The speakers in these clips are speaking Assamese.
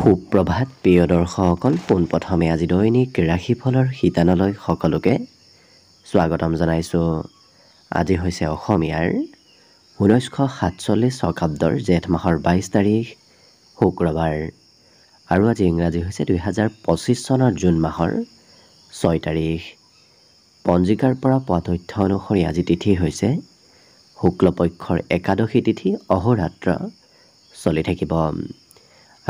সুপ্ৰভাত প্ৰিয় দৰ্শকসকল, পোনপ্ৰথমে আজি দৈনিক ৰাশিফলৰ শিতানলৈ সকলোকে স্বাগতম জনাইছোঁ। আজি হৈছে অসমীয়াৰ 1947 শকাব্দৰ জেঠ মাহৰ 22 তাৰিখ শুক্ৰবাৰ আৰু আজি ইংৰাজী হৈছে 2025 চনৰ জুন মাহৰ 6 তাৰিখ। পঞ্জিকাৰ পৰা পোৱা তথ্য অনুসৰি আজি তিথি হৈছে শুক্লপক্ষৰ একাদশী তিথি, অহোৰাত্ৰ চলি থাকিব।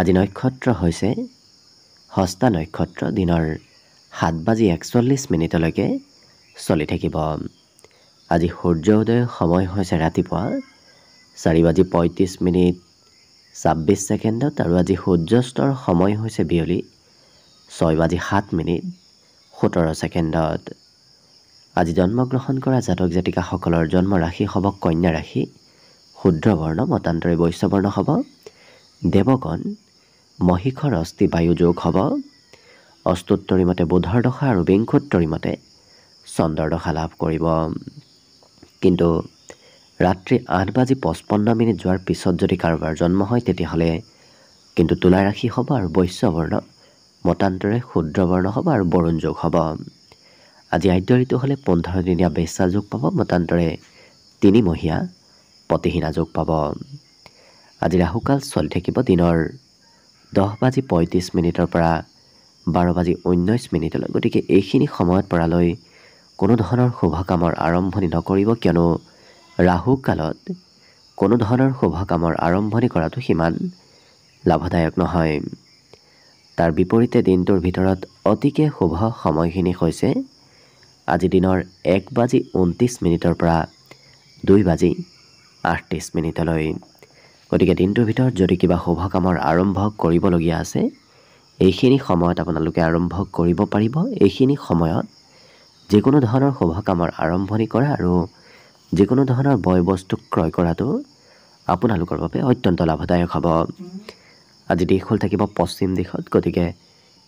আজি নক্ষত্ৰ হৈছে হস্তা নক্ষত্ৰ, দিনৰ 7:41 চলি থাকিব। আজি সূৰ্য উদয়ৰ সময় হৈছে ৰাতিপুৱা 4:35 আৰু আজি সূৰ্যাস্তৰ সময় হৈছে বিয়লি 6:07 আজি জন্মগ্ৰহণ কৰা জাতক জাতিকাসকলৰ জন্ম ৰাশি হ'ব কন্যা ৰাশি, শুদ্ৰ বৰ্ণ, মতান্তৰে বৈশ্য বৰ্ণ হ'ব। দেৱগণ মহিষৰ অস্থি বায়ু যোগ হ'ব। অষ্টোত্তৰী মতে বুধৰ দশা আৰু বিংশোত্তৰী মতে চন্দ্ৰৰ দশা লাভ কৰিব। কিন্তু ৰাত্ৰি 8:55 যোৱাৰ পিছত যদি কাৰোবাৰ জন্ম হয় তেতিয়াহ'লে কিন্তু তুলা ৰাশি হ'ব আৰু বৈশ্য বৰ্ণ, মতান্তৰে শুদ্ৰ বৰ্ণ হ'ব আৰু বৰুণ যোগ হ'ব। আজি আদ্য ঋতু হ'লে 15 দিনীয়া বেশ্যা যোগ পাব, মতান্তৰে 3 মহীয়া পতিহীনা যোগ পাব। আজি ৰাহুকাল চলি থাকিব দিনৰ 10:35 পৰা 12:19। গতিকে এইখিনি সময়ত পৰালৈ কোনো ধৰণৰ শুভ কামৰ আৰম্ভণি নকৰিব, কিয়নো ৰাহু কালত কোনো ধৰণৰ শুভ কামৰ আৰম্ভণি কৰাটো সিমান লাভদায়ক নহয়। তাৰ বিপৰীতে দিনটোৰ ভিতৰত অতিকে শুভ সময়খিনি হৈছে আজি দিনৰ 1:29 পৰা 2:38। গতিকে দিনটোৰ ভিতৰত যদি কিবা শুভ কামৰ আৰম্ভ কৰিবলগীয়া আছে এইখিনি সময়ত আপোনালোকে আৰম্ভ কৰিব পাৰিব। এইখিনি সময়ত যিকোনো ধৰণৰ শুভ কামৰ আৰম্ভণি কৰা আৰু যিকোনো ধৰণৰ বয় বস্তু ক্ৰয় কৰাটো আপোনালোকৰ বাবে অত্যন্ত লাভদায়ক হ'ব। আজি দিশ হ'ল থাকিব পশ্চিম দিশত, গতিকে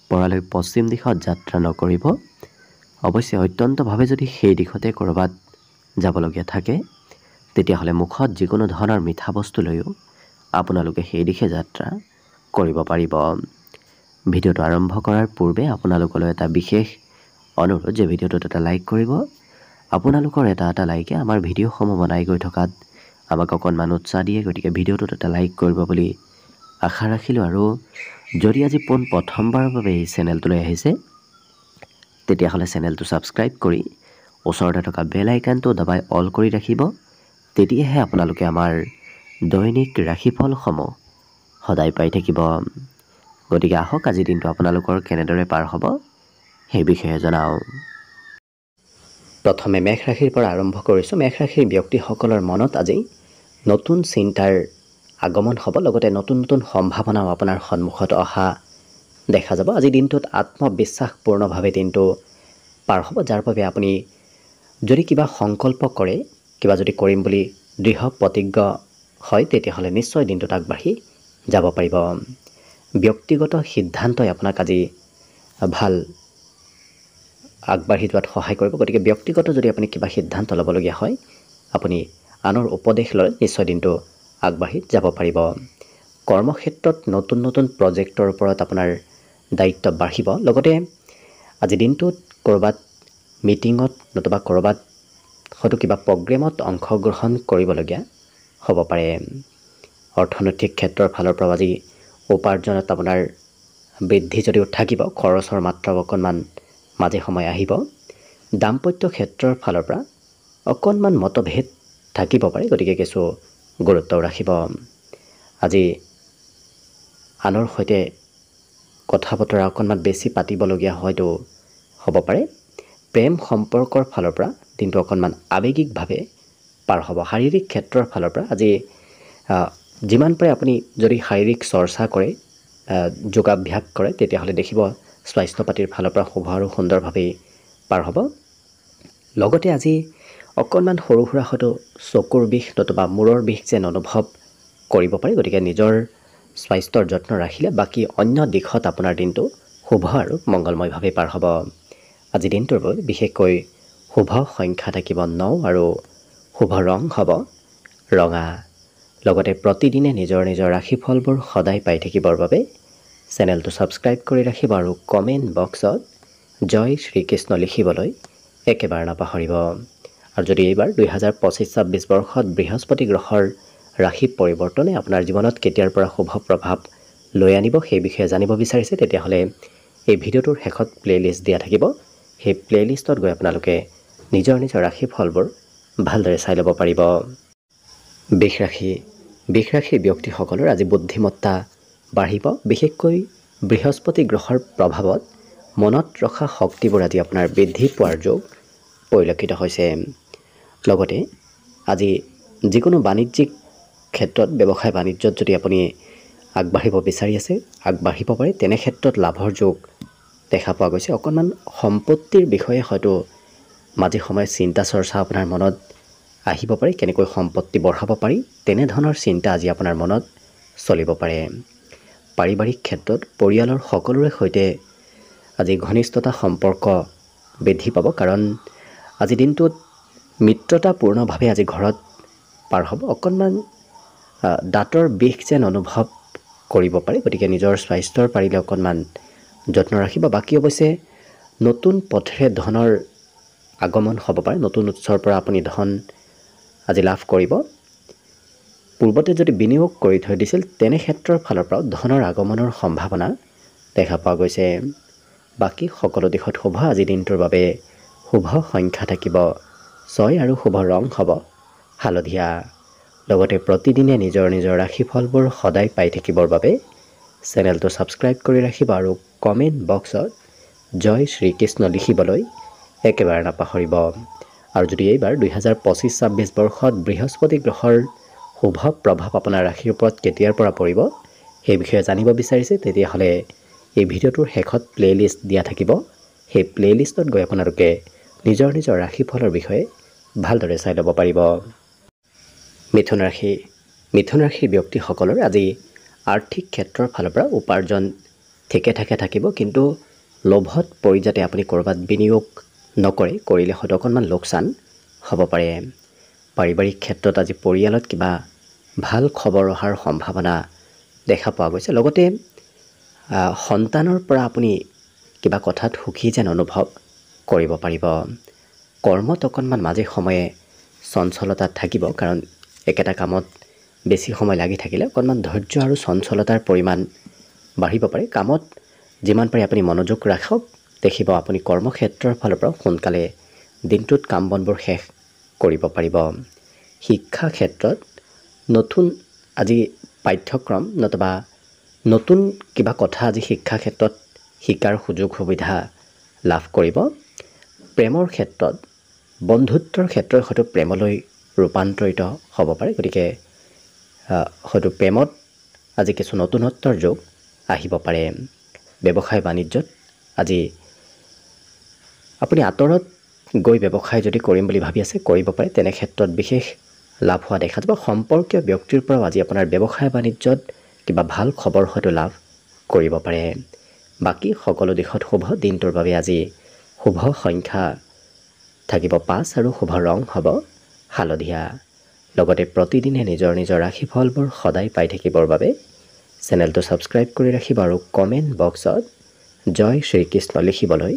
পৰালৈ পশ্চিম দিশত যাত্ৰা নকৰিব। অৱশ্যে অত্যন্তভাৱে যদি সেই দিশতে ক'ৰবাত যাবলগীয়া থাকে তেতিয়াহ'লে মুখত যিকোনো ধৰণৰ মিঠা বস্তু লৈও আপোনালোকে সেই দিশে যাত্ৰা কৰিব পাৰিব। ভিডিঅ'টো আৰম্ভ কৰাৰ পূৰ্বে আপোনালোকলৈ এটা বিশেষ অনুৰোধ যে ভিডিঅ'টোত এটা লাইক কৰিব। আপোনালোকৰ এটা লাইকে আমাৰ ভিডিঅ'সমূহ বনাই গৈ থকাত আমাক অকণমান উৎসাহ দিয়ে, গতিকে ভিডিঅ'টোত এটা লাইক কৰিব বুলি আশা ৰাখিলোঁ। আৰু যদি আজি প্ৰথমবাৰৰ বাবে এই চেনেলটোলৈ আহিছে তেতিয়াহ'লে চেনেলটো ছাবস্ক্ৰাইব কৰি ওচৰতে থকা বেল আইকনটো দবাই অল কৰি ৰাখিব। তেতিয়াহে আপোনালোকে আমাৰ দৈনিক ৰাশিফলসমূহ সদায় পাই থাকিব। গতিকে আহক আজিৰ দিনটো আপোনালোকৰ কেনেদৰে পাৰ হ'ব সেই বিষয়ে জনাওঁ। প্ৰথমে মেষ ৰাশিৰ পৰা আৰম্ভ কৰিছোঁ। মেষ ৰাশিৰ ব্যক্তিসকলৰ মনত আজি নতুন চিন্তাৰ আগমন হ'ব, লগতে নতুন নতুন সম্ভাৱনাও আপোনাৰ সন্মুখত অহা দেখা যাব। আজি দিনটোত আত্মবিশ্বাসপূৰ্ণভাৱে দিনটো পাৰ হ'ব, যাৰ বাবে আপুনি যদি কিবা সংকল্প কৰে, কিবা যদি কৰিম বুলি দৃঢ় প্ৰতিজ্ঞ হয় তেতিয়াহ'লে নিশ্চয় দিনটোত আগবাঢ়ি যাব পাৰিব। ব্যক্তিগত সিদ্ধান্তই আপোনাক আজি ভাল আগবাঢ়ি যোৱাত সহায় কৰিব। গতিকে ব্যক্তিগত যদি আপুনি কিবা সিদ্ধান্ত ল'বলগীয়া হয় আপুনি আনৰ উপদেশ লৈ নিশ্চয় দিনটো আগবাঢ়ি যাব পাৰিব। কৰ্মক্ষেত্ৰত নতুন নতুন প্ৰজেক্টৰ ওপৰত আপোনাৰ দায়িত্ব বাঢ়িব। লগতে আজি দিনটোত ক'ৰবাত মিটিঙত নতুবা ক'ৰবাত হয়তো কিবা প্ৰগ্ৰেমত অংশগ্ৰহণ কৰিবলগীয়া হ'ব পাৰে। অৰ্থনৈতিক ক্ষেত্ৰৰ ফালৰ পৰা আজি উপাৰ্জনত আপোনাৰ বৃদ্ধি যদিও থাকিব, খৰচৰ মাত্ৰাও অকণমান মাজে সময়ে আহিব। দাম্পত্য ক্ষেত্ৰৰ ফালৰ পৰা অকণমান মতভেদ থাকিব পাৰে, গতিকে কিছু গুৰুত্বও ৰাখিব। আজি আনৰ সৈতে কথা বতৰা অকণমান বেছি পাতিবলগীয়া হয়তো হ'ব পাৰে। প্ৰেম সম্পৰ্কৰ ফালৰ পৰা দিনটো অকণমান আৱেগিকভাৱে পাৰ হ'ব। শাৰীৰিক ক্ষেত্ৰৰ ফালৰ পৰা আজি যিমান পাৰে আপুনি যদি শাৰীৰিক চৰ্চা কৰে, যোগাভ্যাস কৰে তেতিয়াহ'লে দেখিব স্বাস্থ্য পাতিৰ ফালৰ পৰা শুভ আৰু সুন্দৰভাৱেই পাৰ হ'ব। লগতে আজি অকণমান সৰু সুৰা হয়তো চকুৰ বিষ নতুবা মূৰৰ বিষ যেন অনুভৱ কৰিব পাৰে, গতিকে নিজৰ স্বাস্থ্যৰ যত্ন ৰাখিলে বাকী অন্য দিশত আপোনাৰ দিনটো শুভ আৰু মংগলময়ভাৱে পাৰ হ'ব। আজি দিনটোৰ বাবে বিশেষকৈ শুভ সংখ্যা থাকিব 9 আৰু শুভ ৰং হ'ব ৰঙা। লগতে প্ৰতিদিনে নিজৰ নিজৰ ৰাশিফলবোৰ সদায় পাই থাকিবৰ বাবে চেনেলটো ছাবস্ক্ৰাইব কৰি ৰাখিব আৰু কমেণ্ট বক্সত জয় শ্ৰীকৃষ্ণ লিখিবলৈ একেবাৰে নাপাহৰিব। আৰু যদি এইবাৰ 2025-26 বৰ্ষত বৃহস্পতি গ্ৰহৰ ৰাশি পৰিৱৰ্তনে আপোনাৰ জীৱনত কেতিয়াৰ পৰা শুভ প্ৰভাৱ লৈ আনিব সেই বিষয়ে জানিব বিচাৰিছে, তেতিয়াহ'লে এই ভিডিঅ'টোৰ শেষত প্লে'লিষ্ট দিয়া থাকিব। সেই প্লে'লিষ্টত গৈ আপোনালোকে নিজৰ ৰাশিফলবোৰ ভালদৰে চাই ল'ব পাৰিব। বৃষ ৰাশিৰ ব্যক্তিসকলৰ আজি বুদ্ধিমত্তা বাঢ়িব। বিশেষকৈ বৃহস্পতি গ্ৰহৰ প্ৰভাৱত মনত ৰখা শক্তিবোৰ আজি আপোনাৰ বৃদ্ধি পোৱাৰ যোগ পৰিলক্ষিত হৈছে। লগতে আজি যিকোনো বাণিজ্যিক ক্ষেত্ৰত ব্যৱসায় বাণিজ্যত যদি আপুনি আগবাঢ়িব বিচাৰি আছে, আগবাঢ়িব পাৰে, তেনে ক্ষেত্ৰত লাভৰ যোগ দেখা পোৱা গৈছে। অকণমান সম্পত্তিৰ বিষয়ে হয়তো মাজে সময়ে চিন্তা চৰ্চা আপোনাৰ মনত আহিব পাৰে, কেনেকৈ সম্পত্তি বঢ়াব পাৰি তেনেধৰণৰ চিন্তা আজি আপোনাৰ মনত চলিব পাৰে। পাৰিবাৰিক ক্ষেত্ৰত পৰিয়ালৰ সকলোৰে সৈতে আজি ঘনিষ্ঠতা সম্পৰ্ক বৃদ্ধি পাব, কাৰণ আজি দিনটোত মিত্ৰতাপূৰ্ণভাৱে আজি ঘৰত পাৰ হ'ব। অকণমান দাঁতৰ বিষ যেন অনুভৱ কৰিব পাৰে, গতিকে নিজৰ স্বাস্থ্যৰ পাৰিলে অকণমান যত্ন ৰাখিব। বাকী অৱশ্যে নতুন পথেৰে ধনৰ আগমন হ'ব পাৰে, নতুন উৎসৰ পৰা আপুনি ধন আজি লাভ কৰিব। পূৰ্বতে যদি বিনিয়োগ কৰি থৈ দিছিল তেনে ক্ষেত্ৰৰ ফালৰ পৰাও ধনৰ আগমনৰ সম্ভাৱনা দেখা পোৱা গৈছে। বাকী সকলো দিশত শুভ। আজি দিনটোৰ বাবে শুভ সংখ্যা থাকিব 6 আৰু শুভ ৰং হ'ব হালধীয়া। লগতে প্ৰতিদিনে নিজৰ ৰাশিফলবোৰ সদায় পাই থাকিবৰ বাবে চেনেলটো ছাবস্ক্ৰাইব কৰি ৰাখিব আৰু কমেণ্ট বক্সত জয় শ্ৰীকৃষ্ণ লিখিবলৈ একেবাৰে নাপাহৰিব। আৰু যদি এইবাৰ 2025-26 বৰ্ষত বৃহস্পতি গ্ৰহৰ শুভ প্ৰভাৱ আপোনাৰ ৰাশিৰ ওপৰত কেতিয়াৰ পৰা পৰিব সেই বিষয়ে জানিব বিচাৰিছে, তেতিয়াহ'লে এই ভিডিঅ'টোৰ শেষত প্লে'লিষ্ট দিয়া থাকিব। সেই প্লে'লিষ্টত গৈ আপোনালোকে নিজৰ ৰাশিফলৰ বিষয়ে ভালদৰে চাই ল'ব পাৰিব। মিথুন ৰাশিৰ ব্যক্তিসকলৰ আজি আৰ্থিক ক্ষেত্ৰৰ ফালৰ পৰা উপাৰ্জন ঠিকে থাকিব, কিন্তু লোভত পৰি যাতে আপুনি ক'ৰবাত বিনিয়োগ নকৰে, কৰিলে হয়তো অকণমান লোকচান হ'ব পাৰে। পাৰিবাৰিক ক্ষেত্ৰত আজি পৰিয়ালত কিবা ভাল খবৰ অহাৰ সম্ভাৱনা দেখা পোৱা গৈছে। লগতে সন্তানৰ পৰা আপুনি কিবা কথাত সুখী যেন অনুভৱ কৰিব পাৰিব। কৰ্মত অকণমান মাজে সময়ে চঞ্চলতাত থাকিব, কাৰণ একেটা কামত বেছি সময় লাগি থাকিলে অকণমান ধৈৰ্য আৰু চঞ্চলতাৰ পৰিমাণ বাঢ়িব পাৰে। কামত যিমান পাৰে আপুনি মনোযোগ ৰাখক, দেখিব আপুনি কৰ্মক্ষেত্ৰৰ ফালৰ পৰা সোনকালে দিনটোত কাম বনবোৰ শেষ কৰিব পাৰিব। শিক্ষা ক্ষেত্ৰত নতুন আজি পাঠ্যক্ৰম নতুবা নতুন কিবা কথা আজি শিক্ষা ক্ষেত্ৰত শিকাৰ সুযোগ সুবিধা লাভ কৰিব। প্ৰেমৰ ক্ষেত্ৰত বন্ধুত্বৰ ক্ষেত্ৰত হয়তো প্ৰেমলৈ ৰূপান্তৰিত হ'ব পাৰে, গতিকে হয়তো প্ৰেমত আজি কিছু নতুনত্বৰ যোগ আহিব পাৰে। ব্যৱসায় বাণিজ্যত আজি আপুনি আঁতৰত গৈ ব্যৱসায় যদি কৰিম বুলি ভাবি আছে কৰিব পাৰে, তেনে ক্ষেত্ৰত বিশেষ লাভ হোৱা দেখা যাব। সম্পৰ্কীয় ব্যক্তিৰ পৰাও আজি আপোনাৰ ব্যৱসায় বাণিজ্যত কিবা ভাল খবৰ হয়তো লাভ কৰিব পাৰে। বাকী সকলো দিশত শুভ। দিনটোৰ বাবে আজি শুভ সংখ্যা থাকিব 5 আৰু শুভ ৰং হ'ব হালধীয়া। লগতে প্ৰতিদিনে নিজৰ ৰাশিফলবোৰ সদায় পাই থাকিবৰ বাবে চেনেলটো ছাবস্ক্ৰাইব কৰি ৰাখিব আৰু কমেণ্ট বক্সত জয় শ্ৰীকৃষ্ণ লিখিবলৈ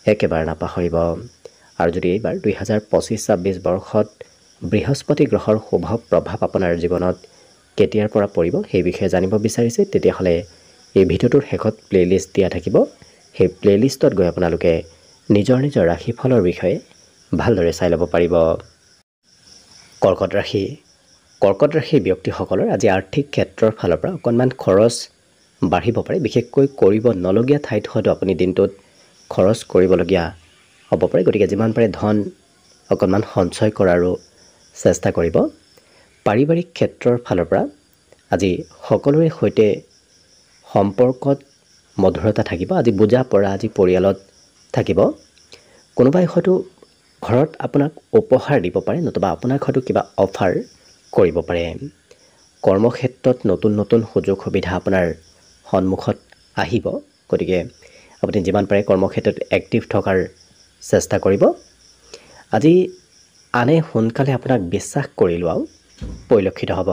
একেবাৰে নাপাহৰিব। আৰু যদি এইবাৰ 2025-26 বৰ্ষত বৃহস্পতি গ্ৰহৰ শুভ প্ৰভাৱ আপোনাৰ জীৱনত কেতিয়াৰ পৰা পৰিব সেই বিষয়ে জানিব বিচাৰিছে, তেতিয়াহ'লে এই ভিডিঅ'টোৰ শেষত প্লে'লিষ্ট দিয়া থাকিব। সেই প্লে'লিষ্টত গৈ আপোনালোকে নিজৰ ৰাশিফলৰ বিষয়ে ভালদৰে চাই ল'ব পাৰিব। কৰ্কট ৰাশিৰ ব্যক্তিসকলৰ আজি আৰ্থিক ক্ষেত্ৰৰ ফালৰ পৰা অকণমান খৰচ বাঢ়িব পাৰে। বিশেষকৈ কৰিব নলগীয়া ঠাইত হয়তো আপুনি দিনটোত খৰচ কৰিবলগীয়া হ'ব পাৰে, গতিকে যিমান পাৰে ধন অকণমান সঞ্চয় কৰাৰো চেষ্টা কৰিব। পাৰিবাৰিক ক্ষেত্ৰৰ ফালৰ পৰা আজি সকলোৰে সৈতে সম্পৰ্কত মধুৰতা থাকিব। আজি বুজা পৰা আজি পৰিয়ালত থাকিব। কোনোবাই হয়তো ঘৰত আপোনাক উপহাৰ দিব পাৰে, নতুবা আপোনাক হয়তো কিবা অফাৰ কৰিব পাৰে। কৰ্মক্ষেত্ৰত নতুন সুযোগ সুবিধা আপোনাৰ সন্মুখত আহিব, গতিকে আপুনি যিমান পাৰে কৰ্মক্ষেত্ৰত এক্টিভ থকাৰ চেষ্টা কৰিব। আজি আনে সোনকালে আপোনাক বিশ্বাস কৰি লোৱাও পৰিলক্ষিত হ'ব।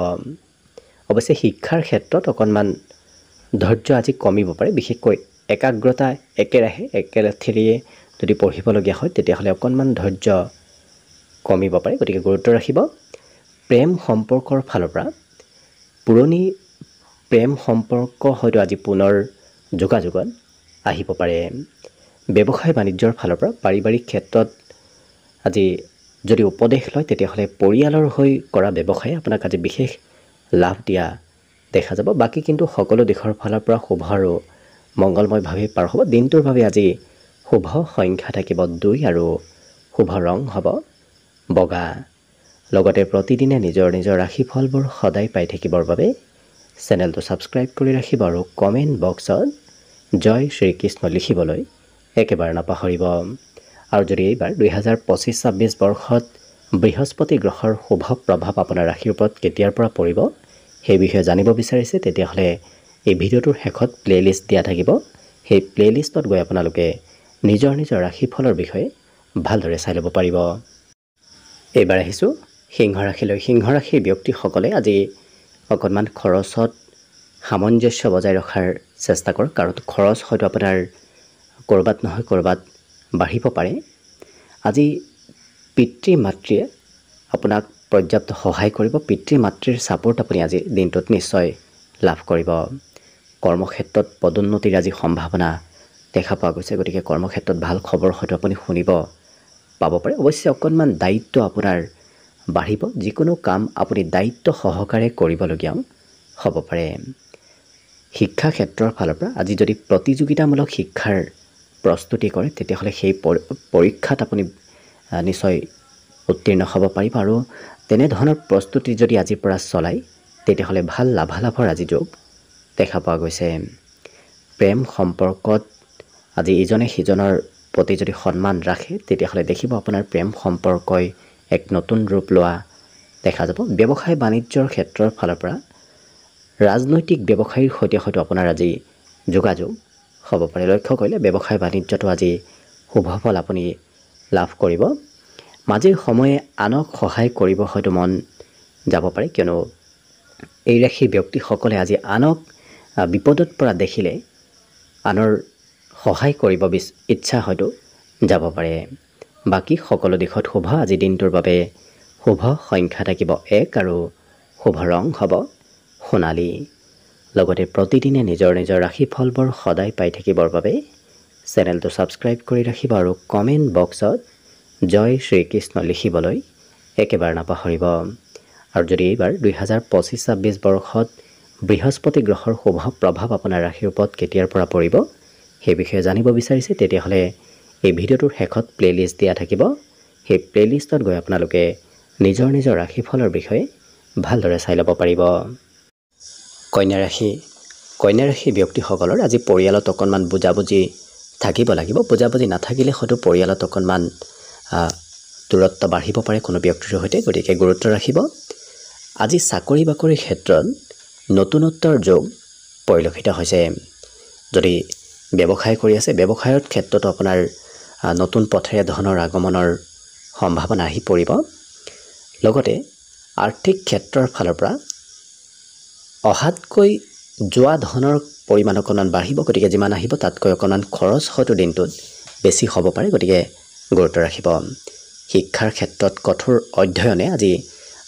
অৱশ্যে শিক্ষাৰ ক্ষেত্ৰত অকণমান ধৈৰ্য আজি কমিব পাৰে, বিশেষকৈ একাগ্ৰতা একেলেঠেৰিয়ে যদি পঢ়িবলগীয়া হয় তেতিয়াহ'লে অকণমান ধৈৰ্য কমিব পাৰে। গতিকে গুৰুত্ব ৰাখিব। প্ৰেম সম্পৰ্কৰ ফালৰ পৰা পুৰণি প্ৰেম সম্পৰ্ক হয়তো আজি পুনৰ যোগাযোগত আহিব পাৰে। ব্যৱসায় বাণিজ্যৰ ফালৰ পৰা পাৰিবাৰিক ক্ষেত্ৰত আজি যদি উপদেশ লয় তেতিয়াহ'লে পৰিয়ালৰ হৈ কৰা ব্যৱসায়ে আপোনাক আজি বিশেষ লাভ দিয়া দেখা যাব। বাকী কিন্তু সকলো দিশৰ ফালৰ পৰা শুভ আৰু মংগলময়ভাৱে পাৰ হ'ব। দিনটোৰ বাবে আজি শুভ সংখ্যা থাকিব 2 আৰু শুভ ৰং হ'ব বগা। লগতে প্ৰতিদিনে নিজৰ ৰাশিফলবোৰ সদায় পাই থাকিবৰ বাবে চেনেলটো ছাবস্ক্ৰাইব কৰি ৰাখিব আৰু কমেণ্ট বক্সত জয় শ্ৰীকৃষ্ণ লিখিবলৈ একেবাৰে নাপাহৰিব। আৰু যদি এইবাৰ 2025-26 বৰ্ষত বৃহস্পতি গ্ৰহৰ শুভ প্ৰভাৱ আপোনাৰ ৰাশিৰ ওপৰত কেতিয়াৰ পৰা পৰিব সেই বিষয়ে জানিব বিচাৰিছে তেতিয়াহ'লে এই ভিডিঅ'টোৰ শেষত প্লে'লিষ্ট দিয়া থাকিব। সেই প্লে'লিষ্টত গৈ আপোনালোকে নিজৰ ৰাশিফলৰ বিষয়ে ভালদৰে চাই ল'ব পাৰিব। এইবাৰ আহিছোঁ সিংহ ৰাশিলৈ। সিংহ ৰাশিৰ ব্যক্তিসকলে আজি অকণমান খৰচত সামঞ্জস্য বজাই ৰখাৰ চেষ্টা কৰক, কাৰণ খৰচ হয়তো আপোনাৰ ক'ৰবাত নহয় ক'ৰবাত বাঢ়িব পাৰে। আজি পিতৃ মাতৃয়ে আপোনাক পৰ্যাপ্ত সহায় কৰিব। পিতৃ মাতৃৰ ছাপোৰ্ট আপুনি আজি দিনটোত নিশ্চয় লাভ কৰিব। কৰ্মক্ষেত্ৰত পদোন্নতিৰ আজি সম্ভাৱনা দেখা পোৱা গৈছে। গতিকে কৰ্মক্ষেত্ৰত ভাল খবৰ হয়তো আপুনি শুনিব পাব পাৰে। অৱশ্যে অকণমান দায়িত্ব আপোনাৰ বাঢ়িব। যিকোনো কাম আপুনি দায়িত্ব সহকাৰে কৰিবলগীয়াও হ'ব পাৰে। শিক্ষা ক্ষেত্ৰৰ ফালৰ পৰা আজি যদি প্ৰতিযোগিতামূলক শিক্ষাৰ প্ৰস্তুতি কৰে তেতিয়াহ'লে সেই পৰীক্ষাত আপুনি নিশ্চয় উত্তীৰ্ণ হ'ব পাৰিব। আৰু তেনেধৰণৰ প্ৰস্তুতি যদি আজিৰ পৰা চলায় তেতিয়াহ'লে ভাল লাভালাভৰ আজি যোগ দেখা পোৱা গৈছে। প্ৰেম সম্পৰ্কত আজি ইজনে সিজনৰ প্ৰতি যদি সন্মান ৰাখে তেতিয়াহ'লে দেখিব আপোনাৰ প্ৰেম সম্পৰ্কই এক নতুন ৰূপ লোৱা দেখা যাব। ব্যৱসায় বাণিজ্যৰ ক্ষেত্ৰৰ ফালৰ পৰা ৰাজনৈতিক ব্যৱসায়ীৰ সৈতে হয়তো আপোনাৰ আজি যোগাযোগ হ'ব পাৰে। লক্ষ্য কৰিলে ব্যৱসায় বাণিজ্যটো আজি শুভ ফল আপুনি লাভ কৰিব। মাজে সময়ে আনক সহায় কৰিব হয়তো মন যাব পাৰে, কিয়নো এই ৰাশিৰ ব্যক্তিসকলে আজি আনক বিপদত পৰা দেখিলে আনৰ সহায় কৰিব ইচ্ছা হয়তো যাব পাৰে। বাকী সকলো দিশত শুভ। আজি দিনটোৰ বাবে শুভ সংখ্যা থাকিব 1 আৰু শুভ ৰং হ'ব সোণালী। লগতে প্ৰতিদিনে নিজৰ ৰাশিফলবোৰ সদায় পাই থাকিবৰ বাবে চেনেলটো ছাবস্ক্ৰাইব কৰি ৰাখিব আৰু কমেণ্ট বক্সত জয় শ্ৰীকৃষ্ণ লিখিবলৈ একেবাৰে নাপাহৰিব। আৰু যদি এইবাৰ 2025-26 বৰ্ষত বৃহস্পতি গ্ৰহৰ শুভ প্ৰভাৱ আপোনাৰ ৰাশিৰ ওপৰত কেতিয়াৰ পৰা পৰিব সেই বিষয়ে জানিব বিচাৰিছে তেতিয়াহ'লে এই ভিডিঅ'টোৰ শেষত প্লে'লিষ্ট দিয়া থাকিব। সেই প্লে'লিষ্টত গৈ আপোনালোকে নিজৰ ৰাশিফলৰ বিষয়ে ভালদৰে চাই ল'ব পাৰিব। কন্যা ৰাশি ব্যক্তিসকলৰ আজি পৰিয়ালত অকণমান বুজাবুজি থাকিব লাগিব। বুজাবুজি নাথাকিলে হয়তো পৰিয়ালত অকণমান দূৰত্ব বাঢ়িব পাৰে কোনো ব্যক্তিৰ সৈতে। গতিকে গুৰুত্ব ৰাখিব। আজি চাকৰি বাকৰিৰ ক্ষেত্ৰত নতুনত্বৰ যোগ পৰিলক্ষিত হৈছে। যদি ব্যৱসায় কৰি আছে ব্যৱসায়ৰ ক্ষেত্ৰতো আপোনাৰ নতুন পথেৰে ধনৰ আগমনৰ সম্ভাৱনা আহি পৰিব। লগতে আৰ্থিক ক্ষেত্ৰৰ ফালৰ পৰা অহাতকৈ যোৱা ধনৰ পৰিমাণ অকণমান বাঢ়িব। গতিকে যিমান আহিব তাতকৈ অকণমান খৰচ হয়তো দিনটোত বেছি হ'ব পাৰে। গতিকে গুৰুত্ব ৰাখিব। শিক্ষাৰ ক্ষেত্ৰত কঠোৰ অধ্যয়নে আজি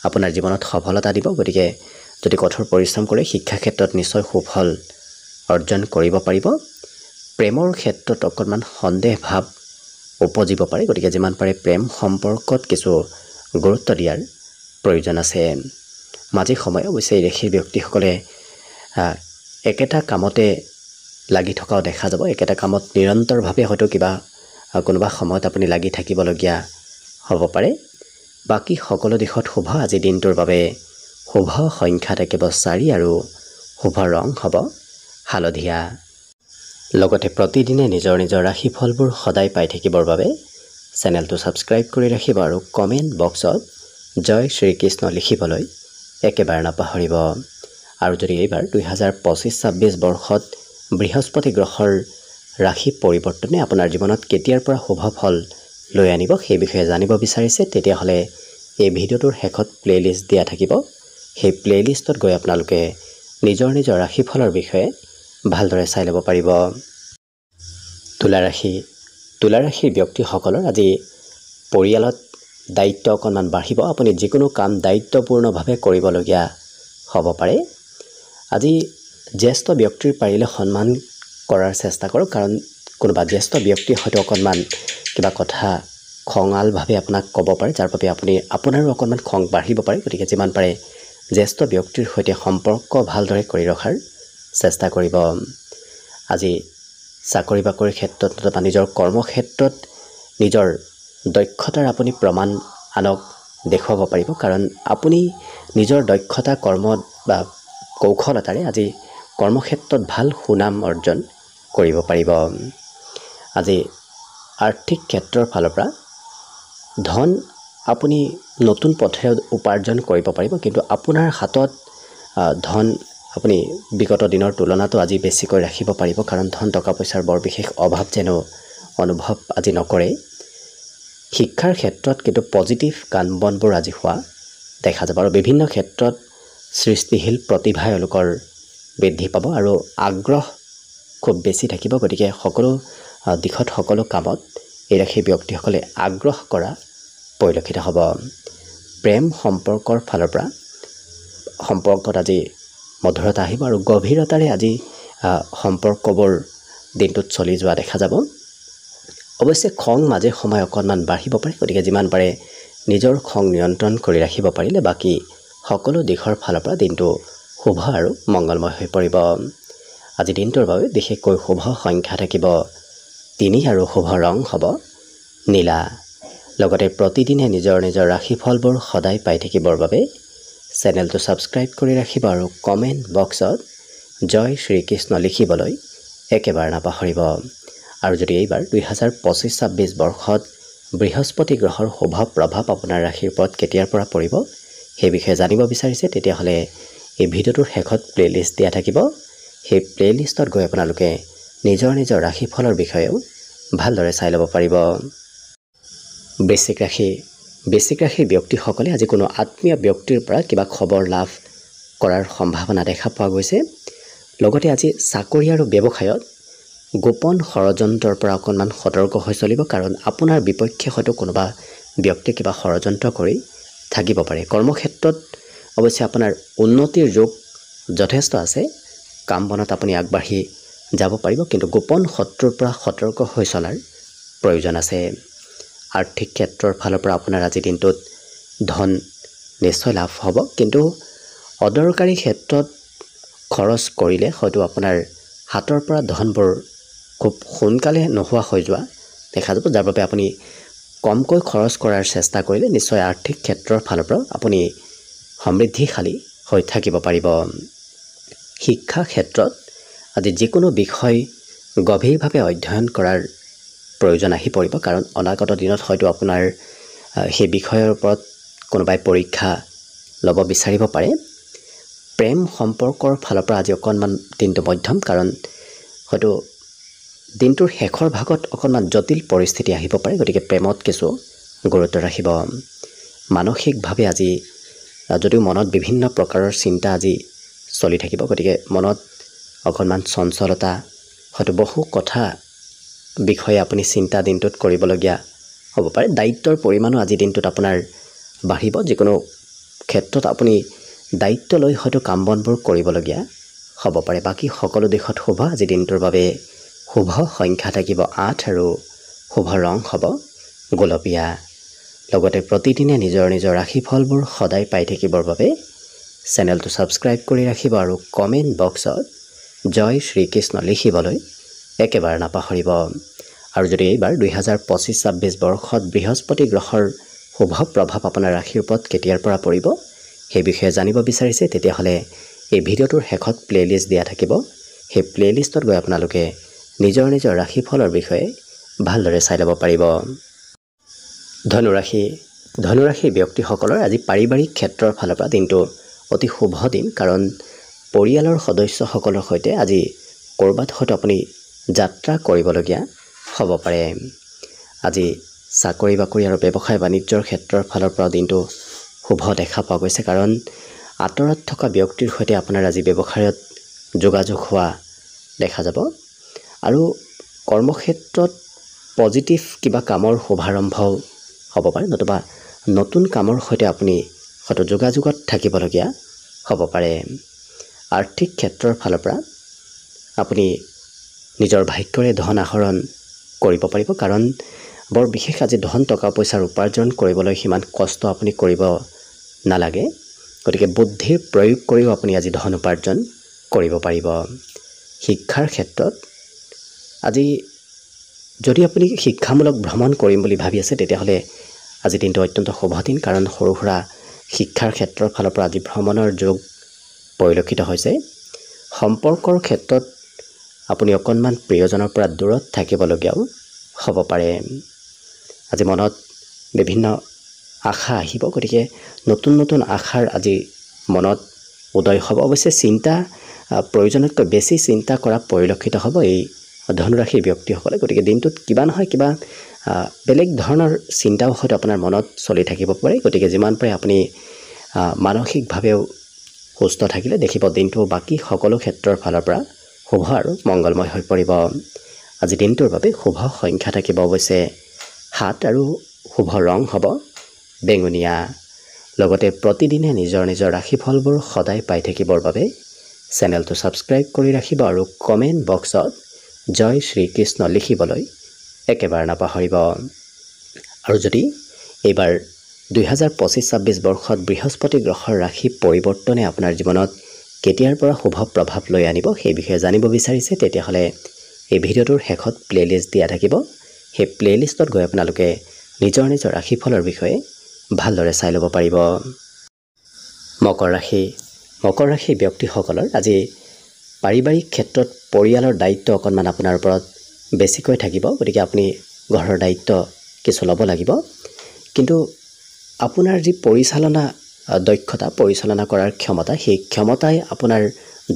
আপোনাৰ জীৱনত সফলতা দিব। গতিকে যদি কঠোৰ পৰিশ্ৰম কৰে শিক্ষা ক্ষেত্ৰত নিশ্চয় সুফল অৰ্জন কৰিব পাৰিব। প্ৰেমৰ ক্ষেত্ৰত অকণমান সন্দেহ ভাৱ উপজিব পাৰে। গতিকে যিমান পাৰে প্ৰেম সম্পৰ্কত কিছু গুৰুত্ব দিয়াৰ প্ৰয়োজন আছে। মাজে সময়ে অৱশ্যে এই ৰাশিৰ ব্যক্তিসকলে একেটা কামতে লাগি থকাও দেখা যাব। একেটা কামত নিৰন্তৰভাৱে হয়তো কোনোবা সময়ত আপুনি লাগি থাকিবলগীয়া হ'ব পাৰে। বাকী সকলো দিশত শুভ। আজি দিনটোৰ বাবে শুভ সংখ্যা থাকিব 4 আৰু শুভ ৰং হ'ব হালধীয়া। লগতে প্ৰতিদিনে নিজৰ ৰাশিফলবোৰ সদায় পাই থাকিবৰ বাবে চেনেলটো ছাবস্ক্ৰাইব কৰি ৰাখিব আৰু কমেণ্ট বক্সত জয় শ্ৰীকৃষ্ণ লিখিবলৈ একেবাৰে নাপাহৰিব। আৰু যদি এইবাৰ 2025-26 বৰ্ষত বৃহস্পতি গ্ৰহৰ ৰাশি পৰিৱৰ্তনে আপোনাৰ জীৱনত কেতিয়াৰ পৰা শুভ ফল লৈ আনিব সেই বিষয়ে জানিব বিচাৰিছে তেতিয়াহ'লে এই ভিডিঅ'টোৰ শেষত প্লে'লিষ্ট দিয়া থাকিব। সেই প্লে'লিষ্টত গৈ আপোনালোকে নিজৰ ৰাশিফলৰ বিষয়ে ভালদৰে চাই ল'ব পাৰিব। তুলা ৰাশিৰ ব্যক্তিসকলৰ আজি পৰিয়ালত দায়িত্ব অকণমান বাঢ়িব। আপুনি যিকোনো কাম দায়িত্বপূৰ্ণভাৱে কৰিবলগীয়া হ'ব পাৰে। আজি জ্যেষ্ঠ ব্যক্তিৰ পাৰিলে সন্মান কৰাৰ চেষ্টা কৰক, কাৰণ কোনোবা জ্যেষ্ঠ ব্যক্তিয়ে হয়তো অকণমান কিবা কথা খঙালভাৱে আপোনাক ক'ব পাৰে, যাৰ বাবে আপোনাৰো অকণমান খং বাঢ়িব পাৰে। গতিকে যিমান পাৰে জ্যেষ্ঠ ব্যক্তিৰ সৈতে সম্পৰ্ক ভালদৰে কৰি ৰখাৰ চেষ্টা কৰিব। আজি চাকৰি বাকৰিৰ ক্ষেত্ৰত বা নিজৰ কৰ্মক্ষেত্ৰত নিজৰ দক্ষতাৰ আপুনি প্ৰমাণ আনক দেখুৱাব পাৰিব, কাৰণ আপুনি নিজৰ দক্ষতা কৰ্মত বা কৌশলতাৰে আজি কৰ্মক্ষেত্ৰত ভাল সুনাম অৰ্জন কৰিব পাৰিব। আজি আৰ্থিক ক্ষেত্ৰৰ ফালৰ পৰা ধন আপুনি নতুন পথেৰে উপাৰ্জন কৰিব পাৰিব, কিন্তু আপোনাৰ হাতত ধন আপুনি বিগত দিনৰ তুলনাতো আজি বেছিকৈ ৰাখিব পাৰিব, কাৰণ ধন টকা পইচাৰ বৰ বিশেষ অভাৱ যেন অনুভৱ আজি নকৰে। শিক্ষাৰ ক্ষেত্ৰত কিন্তু পজিটিভ কাম বনবোৰ আজি হোৱা দেখা যাব, আৰু বিভিন্ন ক্ষেত্ৰত সৃষ্টিশীল প্ৰতিভা এওঁলোকৰ বৃদ্ধি পাব আৰু আগ্ৰহ খুব বেছি থাকিব। গতিকে সকলো দিশত সকলো কামত এই ৰাশিৰ ব্যক্তিসকলে আগ্ৰহ কৰা পৰিলক্ষিত হ'ব। প্ৰেম সম্পৰ্কৰ ফালৰ পৰা সম্পৰ্কত আজি মধুৰতা আহিব আৰু গভীৰতাৰে আজি সম্পৰ্কবোৰ দিনটোত চলি যোৱা দেখা যাব। অৱশ্যে খং মাজে সময়ে অকণমান বাঢ়িব পাৰে, গতিকে যিমান পাৰে নিজৰ খং নিয়ন্ত্ৰণ কৰি ৰাখিব পাৰিলে বাকী সকলো দিশৰ ফালৰ পৰা দিনটো শুভ আৰু মংগলময় হৈ পৰিব। আজি দিনটোৰ বাবে বিশেষকৈ শুভ সংখ্যা থাকিব 3 আৰু শুভ ৰং হ'ব নীলা। লগতে প্ৰতিদিনে নিজৰ ৰাশিফলবোৰ সদায় পাই থাকিবৰ বাবে চেনেলটো ছাবস্ক্ৰাইব কৰি ৰাখিব আৰু কমেণ্ট বক্সত জয় শ্ৰীকৃষ্ণ লিখিবলৈ একেবাৰে নাপাহৰিব। আৰু যদি এইবাৰ 2025-26 বৰ্ষত বৃহস্পতি গ্ৰহৰ শুভ প্ৰভাৱ আপোনাৰ ৰাশিৰ ওপৰত কেতিয়াৰ পৰা পৰিব সেই বিষয়ে জানিব বিচাৰিছে, তেতিয়াহ'লে এই ভিডিঅ'টোৰ শেষত প্লে'লিষ্ট দিয়া থাকিব। সেই প্লে'লিষ্টত গৈ আপোনালোকে নিজৰ ৰাশিফলৰ বিষয়েও ভালদৰে চাই ল'ব পাৰিব। বৃশ্চিক ৰাশিৰ ব্যক্তিসকলে আজি কোনো আত্মীয় ব্যক্তিৰ পৰা কিবা খবৰ লাভ কৰাৰ সম্ভাৱনা দেখা পোৱা গৈছে। লগতে আজি চাকৰি আৰু ব্যৱসায়ত গোপন ষড়যন্ত্ৰৰ পৰা অকণমান সতৰ্ক হৈ চলিব, কাৰণ আপোনাৰ বিপক্ষে হয়তো কোনোবা ব্যক্তিয়ে কিবা ষড়যন্ত্ৰ কৰি থাকিব পাৰে। কৰ্মক্ষেত্ৰত অৱশ্যে আপোনাৰ উন্নতিৰ যোগ যথেষ্ট আছে, কাম বনত আপুনি আগবাঢ়ি যাব পাৰিব, কিন্তু গোপন শত্ৰুৰ পৰা সতৰ্ক হৈ চলাৰ প্ৰয়োজন আছে। আৰ্থিক ক্ষেত্ৰৰ ফালৰ পৰা আপোনাৰ আজি দিনটোত ধন নিশ্চয় লাভ হ'ব, কিন্তু অদৰকাৰী ক্ষেত্ৰত খৰচ কৰিলে হয়তো আপোনাৰ হাতৰ পৰা ধনবোৰ খুব সোনকালে নোহোৱা হৈ যোৱা দেখা যাব, যাৰ বাবে আপুনি কমকৈ খৰচ কৰাৰ চেষ্টা কৰিলে নিশ্চয় আৰ্থিক ক্ষেত্ৰৰ ফালৰ পৰা আপুনি সমৃদ্ধিশালী হৈ থাকিব পাৰিব। শিক্ষা ক্ষেত্ৰত আজি যিকোনো বিষয় গভীৰভাৱে অধ্যয়ন কৰাৰ প্ৰয়োজন আহি পৰিব, কাৰণ অনাগত দিনত হয়তো আপোনাৰ সেই বিষয়ৰ ওপৰত কোনোবাই পৰীক্ষা ল'ব বিচাৰিব পাৰে। প্ৰেম সম্পৰ্কৰ ফালৰ পৰা আজি অকণমান দিনটো মধ্যম, কাৰণ হয়তো দিনটোৰ শেষৰ ভাগত অকণমান জটিল পৰিস্থিতি আহিব পাৰে, গতিকে প্ৰেমত কিছু গুৰুত্ব ৰাখিব। মানসিকভাৱে আজি যদিও মনত বিভিন্ন প্ৰকাৰৰ চিন্তা আজি চলি থাকিব, গতিকে মনত অকণমান চঞ্চলতা, হয়তো বহু কথা বিষয়ে আপুনি চিন্তা দিনটোত কৰিবলগীয়া হ'ব পাৰে। দায়িত্বৰ পৰিমাণো আজি দিনটোত আপোনাৰ বাঢ়িব, যিকোনো ক্ষেত্ৰত আপুনি দায়িত্ব লৈ হয়তো কাম বনবোৰ কৰিবলগীয়া হ'ব পাৰে। বাকী সকলো দিশত শুভ। আজি দিনটোৰ বাবে শুভ সংখ্যা থাকিব 8 আৰু শুভ ৰং হ'ব গোলপীয়া। লগতে প্ৰতিদিনে নিজৰ ৰাশিফলবোৰ সদায় পাই থাকিবৰ বাবে চেনেলটো ছাবস্ক্ৰাইব কৰি ৰাখিব আৰু কমেণ্ট বক্সত জয় শ্ৰীকৃষ্ণ লিখিবলৈ একেবাৰে নাপাহৰিব। আৰু যদি এইবাৰ 2025-26 বৰ্ষত বৃহস্পতি গ্ৰহৰ শুভ প্ৰভাৱ আপোনাৰ ৰাশিৰ ওপৰত কেতিয়াৰ পৰা পৰিব সেই বিষয়ে জানিব বিচাৰিছে, তেতিয়াহ'লে এই ভিডিঅ'টোৰ শেষত প্লে'লিষ্ট দিয়া থাকিব। সেই প্লে'লিষ্টত গৈ আপোনালোকে নিজৰ ৰাশিফলৰ বিষয়ে ভালদৰে চাই ল'ব পাৰিব। ধনুৰাশিৰ ব্যক্তিসকলৰ আজি পাৰিবাৰিক ক্ষেত্ৰৰ ফালৰ পৰা দিনটো অতি শুভ দিন, কাৰণ পৰিয়ালৰ সদস্যসকলৰ সৈতে আজি ক'ৰবাত হয়তো আপুনি যাত্ৰা কৰিবলগীয়া হ'ব পাৰে। আজি চাকৰি বাকৰি আৰু ব্যৱসায় বাণিজ্যৰ ক্ষেত্ৰৰ ফালৰ পৰা দিনটো শুভ দেখা পোৱা গৈছে, কাৰণ আঁতৰত থকা ব্যক্তিৰ সৈতে আপোনাৰ আজি ব্যৱসায়ত যোগাযোগ হোৱা দেখা যাব আৰু কৰ্মক্ষেত্ৰত পজিটিভ কিবা কামৰ শুভাৰম্ভ হ'ব পাৰে নতুবা নতুন কামৰ সৈতে আপুনি হয়তো যোগাযোগত থাকিবলগীয়া হ'ব পাৰে আৰ্থিক ক্ষেত্ৰৰ ফালৰ পৰা আপুনি নিজৰ ভাগ্যৰে ধন আহৰণ কৰিব পাৰিব কাৰণ বৰ বিশেষ আজি ধন টকা পইচাৰ উপাৰ্জন কৰিবলৈ সিমান কষ্ট আপুনি কৰিব নালাগে গতিকে বুদ্ধিৰ প্ৰয়োগ কৰিও আপুনি আজি ধন উপাৰ্জন কৰিব পাৰিব শিক্ষাৰ ক্ষেত্ৰত আজি যদি আপুনি শিক্ষামূলক ভ্ৰমণ কৰিম বুলি ভাবি আছে তেতিয়াহ'লে আজি দিনটো অত্যন্ত শুভ দিন কাৰণ সৰু সুৰা শিক্ষাৰ ক্ষেত্ৰৰ ফালৰ পৰা আজি ভ্ৰমণৰ যোগ পৰিলক্ষিত হৈছে সম্পৰ্কৰ ক্ষেত্ৰত আপুনি অকণমান প্ৰিয়জনৰ পৰা দূৰত থাকিবলগীয়াও হ'ব পাৰে আজি মনত বিভিন্ন আশা আহিব গতিকে নতুন নতুন আশাৰ আজি মনত উদয় হ'ব অৱশ্যে চিন্তা প্ৰয়োজনতকৈ বেছি চিন্তা কৰা পৰিলক্ষিত হ'ব এই ধনুৰাশিৰ ব্যক্তিসকলে গতিকে দিনটোত কিবা নহয় কিবা বেলেগ ধৰণৰ চিন্তাও হয়তো আপোনাৰ মনত চলি থাকিব পাৰে গতিকে যিমান পাৰে আপুনি মানসিকভাৱেও সুস্থ থাকিলে দেখিব দিনটো বাকী সকলো ক্ষেত্ৰৰ ফালৰ পৰা শুভ আৰু মংগলময় হৈ পৰিব আজি দিনটোৰ বাবে শুভ সংখ্যা থাকিব অৱশ্যে 7 আৰু শুভ ৰং হ'ব বেঙুনীয়া লগতে প্ৰতিদিনে নিজৰ নিজৰ ৰাশিফলবোৰ সদায় পাই থাকিবৰ বাবে চেনেলটো ছাবস্ক্ৰাইব কৰি ৰাখিব আৰু কমেণ্ট বক্সত জয় শ্ৰীকৃষ্ণ লিখিবলৈ একেবাৰে নাপাহৰিব আৰু যদি এইবাৰ 2025-26 বৰ্ষত বৃহস্পতি গ্ৰহৰ ৰাশি পৰিৱৰ্তনে আপোনাৰ জীৱনত কেতিয়াৰ পৰা শুভ প্ৰভাৱ লৈ আনিব সেই বিষয়ে জানিব বিচাৰিছে তেতিয়াহ'লে এই ভিডিঅ'টোৰ শেষত প্লেলিষ্ট দিয়া থাকিব সেই প্লেলিষ্টত গৈ আপোনালোকে নিজৰ নিজৰ ৰাশিফলৰ বিষয়ে ভালদৰে চাই ল'ব পাৰিব মকৰ ৰাশি ব্যক্তিসকলৰ আজি পাৰিবাৰিক ক্ষেত্ৰত পৰিয়ালৰ দায়িত্ব অকণমান আপোনাৰ ওপৰত বেছিকৈ থাকিব গতিকে আপুনি ঘৰৰ দায়িত্ব কিছু ল'ব লাগিব কিন্তু আপোনাৰ যি দক্ষতা পৰিচালনা কৰাৰ ক্ষমতা সেই ক্ষমতাই আপোনাৰ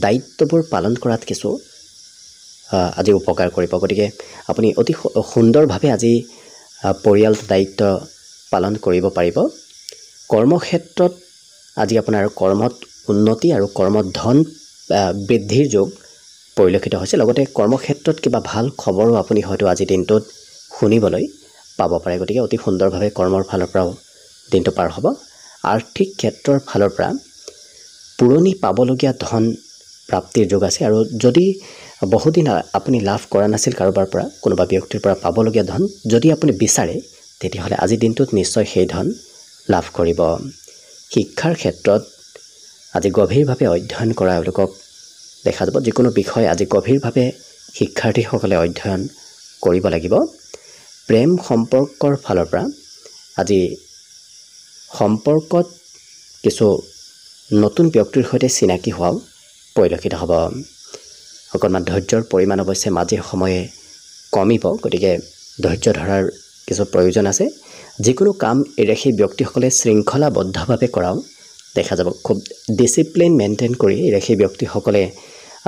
দায়িত্ববোৰ পালন কৰাত কিছু আজি উপকাৰ কৰিব গতিকে আপুনি অতি সুন্দৰভাৱে আজি পৰিয়ালটোৰ দায়িত্ব পালন কৰিব পাৰিব কৰ্মক্ষেত্ৰত আজি আপোনাৰ কৰ্মত উন্নতি আৰু কৰ্মত ধন বৃদ্ধিৰ যোগ পৰিলক্ষিত হৈছে লগতে কৰ্মক্ষেত্ৰত কিবা ভাল খবৰো আপুনি হয়তো আজি দিনটোত শুনিবলৈ পাব পাৰে গতিকে অতি সুন্দৰভাৱে কৰ্মৰ ফালৰ পৰাও দিনটো পাৰ হ'ব আৰ্থিক ক্ষেত্ৰৰ ফালৰ পৰা পুৰণি পাবলগীয়া ধন প্ৰাপ্তিৰ যোগ আছে আৰু যদি বহুদিন আপুনি লাভ কৰা নাছিল কাৰোবাৰ পৰা কোনোবা ব্যক্তিৰ পৰা পাবলগীয়া ধন যদি আপুনি বিচাৰে তেতিয়াহ'লে আজি দিনটোত নিশ্চয় সেই ধন লাভ কৰিব শিক্ষাৰ ক্ষেত্ৰত আজি গভীৰভাৱে অধ্যয়ন কৰা এওঁলোকক দেখা যাব যিকোনো বিষয় আজি গভীৰভাৱে শিক্ষাৰ্থীসকলে অধ্যয়ন কৰিব লাগিব প্ৰেম সম্পৰ্কৰ ফালৰ পৰা আজি সম্পৰ্কত কিছু নতুন ব্যক্তিৰ সৈতে চিনাকি হোৱাও পৰিলক্ষিত হ'ব অকণমান ধৈৰ্যৰ পৰিমাণ অৱশ্যে মাজে সময়ে কমিব গতিকে ধৈৰ্য ধৰাৰ কিছু প্ৰয়োজন আছে যিকোনো কাম এই ৰাশি ব্যক্তিসকলে শৃংখলাবদ্ধভাৱে কৰাও দেখা যাব খুব ডিচিপ্লিন মেইনটেইন কৰি এই ৰাশি ব্যক্তিসকলে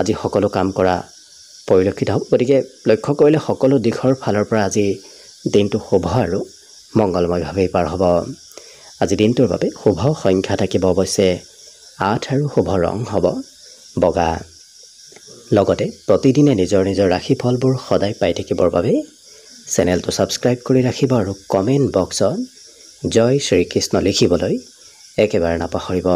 আজি সকলো কাম কৰা পৰিলক্ষিত হ'ব গতিকে লক্ষ্য কৰিলে সকলো দিশৰ ফালৰ পৰা আজি দিনটো শুভ আৰু মংগলময়ভাৱে পাৰ হ'ব আজি দিনটোৰ বাবে শুভ সংখ্যা থাকিব অৱশ্যে 8 আৰু শুভ ৰং হ'ব বগা লগতে প্ৰতিদিনে নিজৰ নিজৰ ৰাশিফলবোৰ সদায় পাই থাকিবৰ বাবে চেনেলটো ছাবস্ক্ৰাইব কৰি ৰাখিব আৰু কমেণ্ট বক্সত জয় শ্ৰীকৃষ্ণ লিখিবলৈ একেবাৰে নাপাহৰিব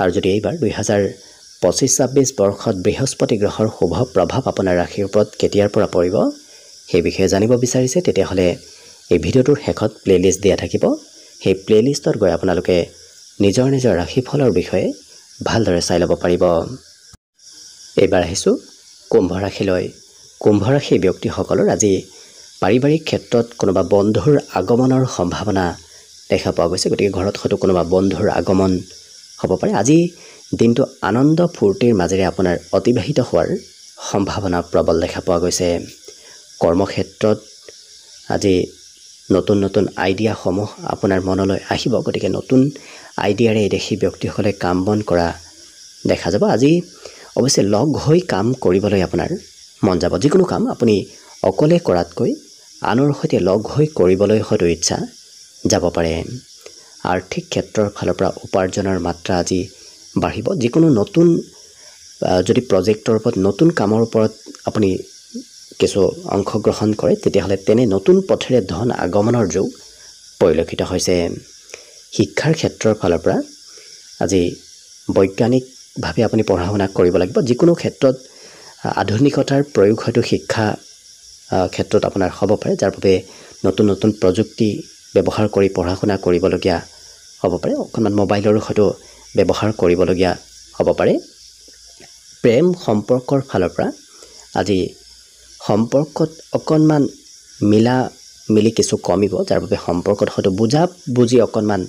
আৰু যদি এইবাৰ 2025-26 বৰ্ষত বৃহস্পতি গ্ৰহৰ শুভ প্ৰভাৱ আপোনাৰ ৰাশিৰ ওপৰত কেতিয়াৰ পৰা পৰিব সেই বিষয়ে জানিব বিচাৰিছে তেতিয়াহ'লে এই ভিডিঅ'টোৰ শেষত প্লেলিষ্ট দিয়া থাকিব সেই প্লেলিষ্টত গৈ আপোনালোকে নিজৰ নিজৰ ৰাশিফলৰ বিষয়ে ভালদৰে চাই ল'ব পাৰিব এইবাৰ আহিছোঁ কুম্ভ ৰাশিলৈ কুম্ভ ৰাশি ব্যক্তিসকলৰ আজি পাৰিবাৰিক ক্ষেত্ৰত কোনোবা বন্ধুৰ আগমনৰ সম্ভাৱনা দেখা পোৱা গৈছে গতিকে ঘৰত হয়তো কোনোবা বন্ধুৰ আগমন হ'ব পাৰে আজি দিনটো আনন্দ ফূৰ্তিৰ মাজেৰে আপোনাৰ অতিবাহিত হোৱাৰ সম্ভাৱনা প্ৰবল দেখা পোৱা গৈছে কৰ্মক্ষেত্ৰত আজি নতুন নতুন আইডিয়াসমূহ আপোনাৰ মনলৈ আহিব গতিকে নতুন আইডিয়াৰে এই দেখি ব্যক্তিসকলে কাম বন কৰা দেখা যাব আজি অৱশ্যে লগ হৈ কাম কৰিবলৈ আপোনাৰ মন যাব যিকোনো কাম আপুনি অকলে কৰাতকৈ আনৰ সৈতে লগ হৈ কৰিবলৈ হয়তো ইচ্ছা যাব পাৰে আৰ্থিক ক্ষেত্ৰৰ ফালৰ পৰা উপাৰ্জনৰ মাত্ৰা আজি বাঢ়িব যিকোনো নতুন যদি প্ৰজেক্টৰ ওপৰত নতুন কামৰ ওপৰত আপুনি কিছু অংশগ্ৰহণ কৰে তেতিয়াহ'লে তেনে নতুন পথেৰে ধন আগমনৰ যোগ পৰিলক্ষিত হৈছে। শিক্ষাৰ ক্ষেত্ৰৰ ফালৰ পৰা আজি বৈজ্ঞানিকভাৱে আপুনি পঢ়া শুনা কৰিব লাগিব। যিকোনো ক্ষেত্ৰত আধুনিকতাৰ প্ৰয়োগ হয়তো শিক্ষা ক্ষেত্ৰত আপোনাৰ হ'ব পাৰে, যাৰ বাবে নতুন নতুন প্ৰযুক্তি ব্যৱহাৰ কৰি পঢ়া শুনা কৰিবলগীয়া হ'ব পাৰে। অকণমান মোবাইলৰো হয়তো ব্যৱহাৰ কৰিবলগীয়া হ'ব পাৰে। প্ৰেম সম্পৰ্কৰ ফালৰ পৰা আজি সম্পৰ্কত অকণমান মিলি কিছু কমিব, যাৰ বাবে সম্পৰ্কত হয়তো বুজি অকণমান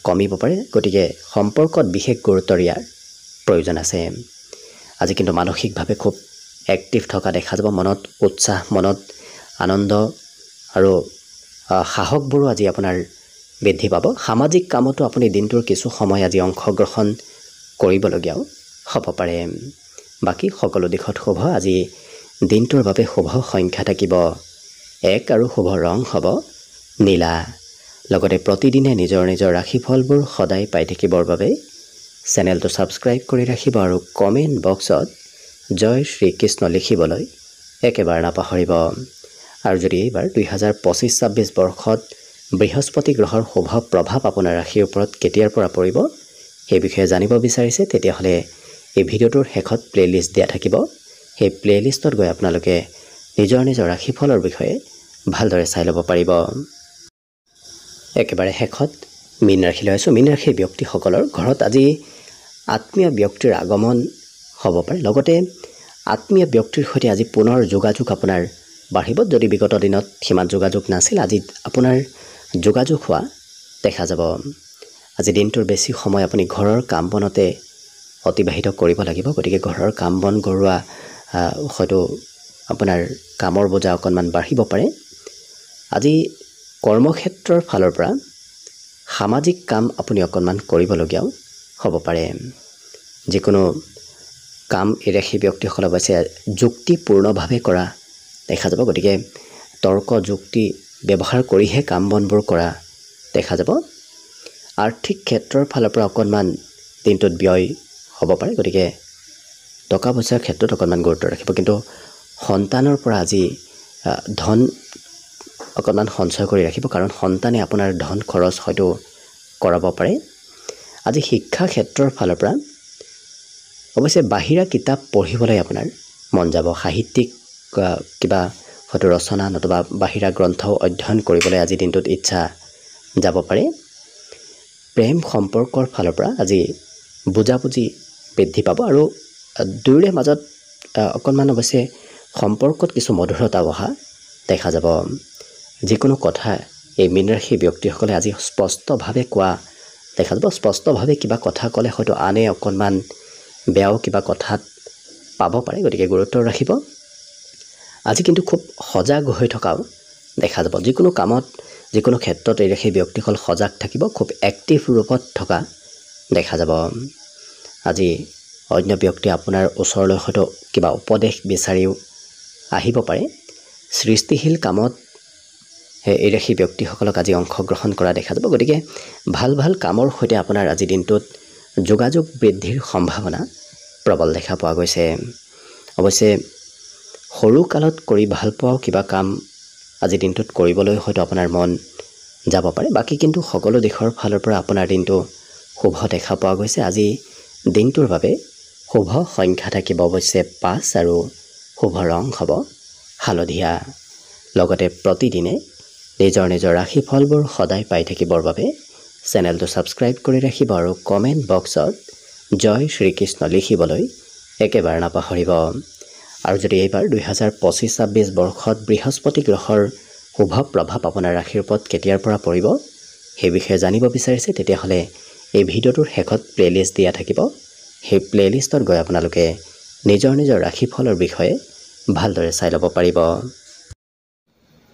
কমিব পাৰে। গতিকে সম্পৰ্কত বিশেষ গুৰুত্ব দিয়াৰ প্ৰয়োজন আছে। আজি কিন্তু মানসিকভাৱে খুব এক্টিভ থকা দেখা যাব। মনত উৎসাহ, মনত আনন্দ আৰু সাহসবোৰো আজি আপোনাৰ বৃদ্ধি পাব। সামাজিক কামতো আপুনি দিনটোৰ কিছু সময় আজি অংশগ্ৰহণ কৰিবলগীয়াও হ'ব পাৰে। বাকী সকলো দিশত শুভ। আজি দিনটোৰ বাবে শুভ সংখ্যা থাকিব 1 আৰু শুভ ৰং হ'ব নীলা। লগতে প্ৰতিদিনে নিজৰ ৰাশিফলবোৰ সদায় পাই থাকিবৰ বাবে চেনেলটো ছাবস্ক্ৰাইব কৰি ৰাখিব আৰু কমেণ্ট বক্সত জয় শ্ৰীকৃষ্ণ লিখিবলৈ একেবাৰে নাপাহৰিব। আৰু যদি এইবাৰ 2025-26 বৰ্ষত বৃহস্পতি গ্ৰহৰ শুভ প্ৰভাৱ আপোনাৰ ৰাশিৰ ওপৰত কেতিয়াৰ পৰা পৰিব সেই বিষয়ে জানিব বিচাৰিছে, তেতিয়াহ'লে এই ভিডিঅ'টোৰ শেষত প্লে'লিষ্ট দিয়া থাকিব। সেই প্লে'লিষ্টত গৈ আপোনালোকে নিজৰ ৰাশিফলৰ বিষয়ে ভালদৰে চাই ল'ব পাৰিব। একেবাৰে শেষত মীন ৰাশিলৈ আছোঁ। মীন ৰাশিৰ ব্যক্তিসকলৰ ঘৰত আজি আত্মীয় ব্যক্তিৰ আগমন হ'ব পাৰে। লগতে আত্মীয় ব্যক্তিৰ সৈতে আজি পুনৰ যোগাযোগ আপোনাৰ বাঢ়িব। যদি বিগত দিনত সিমান যোগাযোগ নাছিল, আজি আপোনাৰ যোগাযোগ হোৱা দেখা যাব। আজি দিনটোৰ বেছি সময় আপুনি ঘৰৰ কাম বনতে অতিবাহিত কৰিব লাগিব। গতিকে ঘৰৰ কাম বন কৰোৱা হয়তো আপোনাৰ কামৰ বোজা অকণমান বাঢ়িব পাৰে। আজি কৰ্মক্ষেত্ৰৰ ফালৰ পৰা সামাজিক কাম আপুনি অকণমান কৰিবলগীয়াও হ'ব পাৰে। যিকোনো কাম এই ৰাশি ব্যক্তিসকলে অৱশ্যে যুক্তিপূৰ্ণভাৱে কৰা দেখা যাব। গতিকে তৰ্ক যুক্তি ব্যৱহাৰ কৰিহে কাম বনবোৰ কৰা দেখা যাব। আৰ্থিক ক্ষেত্ৰৰ ফালৰ পৰা অকণমান দিনটোত ব্যয় হ'ব পাৰে। গতিকে টকা পইচাৰ ক্ষেত্ৰত অকণমান গুৰুত্ব ৰাখিব। কিন্তু সন্তানৰ পৰা আজি ধন অকণমান সঞ্চয় কৰি ৰাখিব, কাৰণ সন্তানে আপোনাৰ ধন খৰচ হয়তো কৰাব পাৰে। আজি শিক্ষা ক্ষেত্ৰৰ ফালৰ পৰা অৱশ্যে বাহিৰা কিতাপ পঢ়িবলৈ আপোনাৰ মন যাব। সাহিত্যিক কিবা হয়তো ৰচনা নতুবা বাহিৰা গ্ৰন্থও অধ্যয়ন কৰিবলৈ আজি দিনটোত ইচ্ছা যাব পাৰে। প্ৰেম সম্পৰ্কৰ ফালৰ পৰা আজি বুজাবুজি বৃদ্ধি পাব আৰু দুয়োৰে মাজত অকণমান অৱশ্যে সম্পৰ্কত কিছু মধুৰতা অহা দেখা যাব। যিকোনো কথা এই মীন ৰাশিৰ ব্যক্তিসকলে আজি স্পষ্টভাৱে কোৱা দেখা যাব। স্পষ্টভাৱে কিবা কথা ক'লে হয়তো আনে অকণমান বেয়াও কিবা কথাত পাব পাৰে। গতিকে গুৰুত্ব ৰাখিব। আজি কিন্তু খুব সজাগ হৈ থকাও দেখা যাব। যিকোনো কামত যিকোনো ক্ষেত্ৰত এই ৰাশিৰ ব্যক্তিসকল সজাগ থাকিব, খুব এক্টিভ ৰূপত থকা দেখা যাব। আজি অন্য ব্যক্তিয়ে আপোনাৰ ওচৰলৈ হয়তো কিবা উপদেশ বিচাৰিও আহিব পাৰে। সৃষ্টিশীল কামত এই ৰাশি ব্যক্তিসকলক আজি অংশগ্ৰহণ কৰা দেখা যাব। গতিকে ভাল কামৰ সৈতে আপোনাৰ আজি দিনটোত যোগাযোগ বৃদ্ধিৰ সম্ভাৱনা প্ৰবল দেখা পোৱা গৈছে। অৱশ্যে সৰু কালত কৰি ভাল পোৱা কিবা কাম আজি দিনটোত কৰিবলৈ হয়তো আপোনাৰ মন যাব পাৰে। বাকী কিন্তু সকলো দিশৰ ফালৰ পৰা আপোনাৰ দিনটো শুভ দেখা পোৱা গৈছে। আজি দিনটোৰ বাবে শুভ সংখ্যা থাকিব অৱশ্যে 5 আৰু শুভ ৰং হ'ব হালধীয়া। লগতে প্ৰতিদিনে নিজৰ ৰাশিফলবোৰ সদায় পাই থাকিবৰ বাবে চেনেলটো ছাবস্ক্ৰাইব কৰি ৰাখিব আৰু কমেণ্ট বক্সত জয় শ্ৰীকৃষ্ণ লিখিবলৈ একেবাৰে নাপাহৰিব। আৰু যদি এইবাৰ 2025-26 বৰ্ষত বৃহস্পতি গ্ৰহৰ শুভ প্ৰভাৱ আপোনাৰ ৰাশিৰ ওপৰত কেতিয়াৰ পৰা পৰিব সেই বিষয়ে জানিব বিচাৰিছে, তেতিয়াহ'লে এই ভিডিঅ'টোৰ শেষত প্লে'লিষ্ট দিয়া থাকিব। সেই প্লে'লিষ্টত গৈ আপোনালোকে নিজৰ ৰাশিফলৰ বিষয়ে ভালদৰে চাই ল'ব পাৰিব।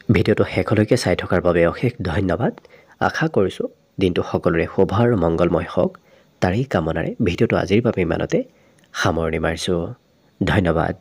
ভিডিঅ'টো শেষলৈকে চাই থকাৰ বাবে অশেষ ধন্যবাদ। আশা কৰিছোঁ দিনটো সকলোৰে শুভ আৰু মংগলময় হওক, তাৰেই কামনাৰে ভিডিঅ'টো আজিৰ বাবে ইমানতে সামৰণি মাৰিছোঁ। ধন্যবাদ।